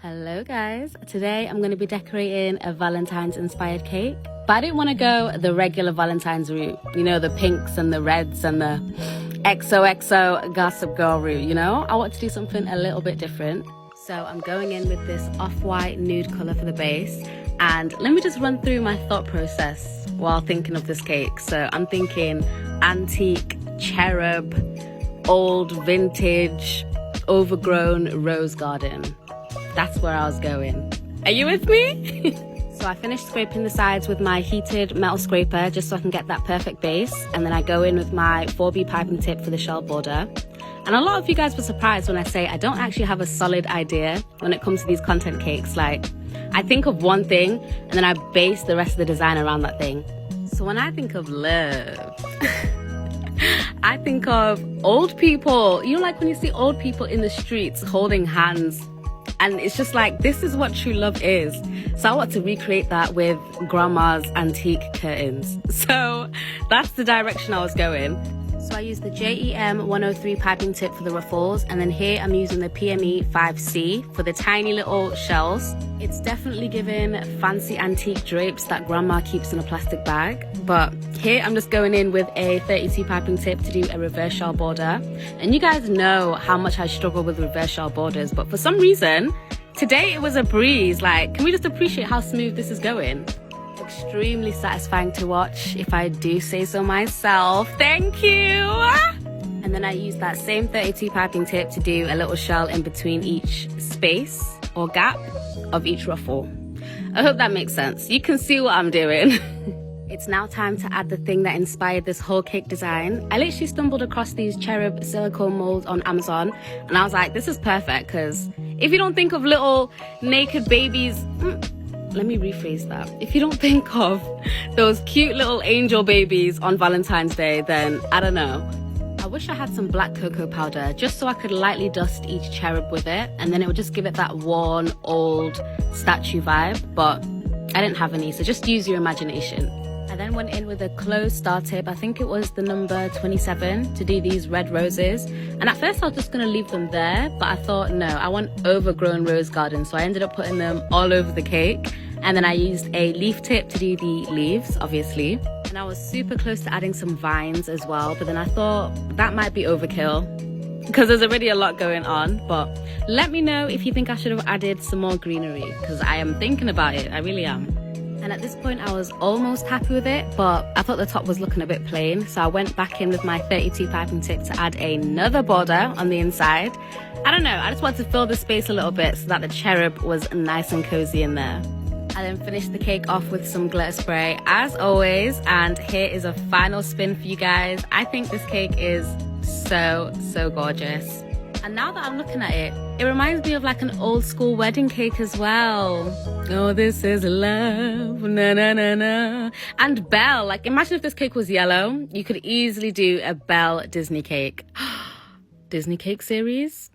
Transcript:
Hello guys, today I'm going to be decorating a Valentine's inspired cake, but I didn't want to go the regular Valentine's route, you know, the pinks and the reds and the XOXO gossip girl route, you know. I want to do something a little bit different, so I'm going in with this off-white nude color for the base. And let me just run through my thought process while thinking of this cake. So I'm thinking antique, cherub, old vintage, overgrown rose garden. That's where I was going. Are you with me? So I finished scraping the sides with my heated metal scraper just so I can get that perfect base. And then I go in with my 4B piping tip for the shell border. And a lot of you guys were surprised when I say I don't actually have a solid idea when it comes to these content cakes. Like, I think of one thing and then I base the rest of the design around that thing. So when I think of love, I think of old people. You know, like when you see old people in the streets holding hands, and it's just like, this is what true love is. So I want to recreate that with grandma's antique curtains. So that's the direction I was going. So I used the JEM 103 piping tip for the ruffles, and then here I'm using the PME 5C for the tiny little shells. It's definitely giving fancy antique drapes that grandma keeps in a plastic bag, but here I'm just going in with a 32 piping tip to do a reverse shell border. And you guys know how much I struggle with reverse shell borders, but for some reason today it was a breeze. Like, can we just appreciate how smooth this is going? Extremely satisfying to watch, if I do say so myself. Thank you. And then I use that same 32 piping tip to do a little shell in between each space or gap of each ruffle. I hope that makes sense. You can see what I'm doing. It's now time to add the thing that inspired this whole cake design. I literally stumbled across these Cherub silicone molds on Amazon, and I was like, this is perfect, because if you don't think of little naked babies, let me rephrase that. If you don't think of those cute little angel babies on Valentine's Day, then I don't know. I wish I had some black cocoa powder just so I could lightly dust each cherub with it, and then it would just give it that worn, old statue vibe, but I didn't have any, so just use your imagination. I then went in with a closed star tip, I think it was the number 27, to do these red roses. And at first I was just going to leave them there, but I thought, no, I want overgrown rose garden, so I ended up putting them all over the cake. And then I used a leaf tip to do the leaves, obviously. And I was super close to adding some vines as well, but then I thought that might be overkill because there's already a lot going on. But let me know if you think I should have added some more greenery, because I am thinking about it, I really am. And at this point I was almost happy with it, but I thought the top was looking a bit plain, so I went back in with my 32 piping tip to add another border on the inside. I don't know, I just wanted to fill the space a little bit so that the cherub was nice and cozy in there. I then finished the cake off with some glitter spray as always, and here is a final spin for you guys. I think this cake is so gorgeous. And now that I'm looking at it, it reminds me of like an old school wedding cake as well. Oh, this is love, na na na na. And Belle, like imagine if this cake was yellow, you could easily do a Belle Disney cake. Disney cake series?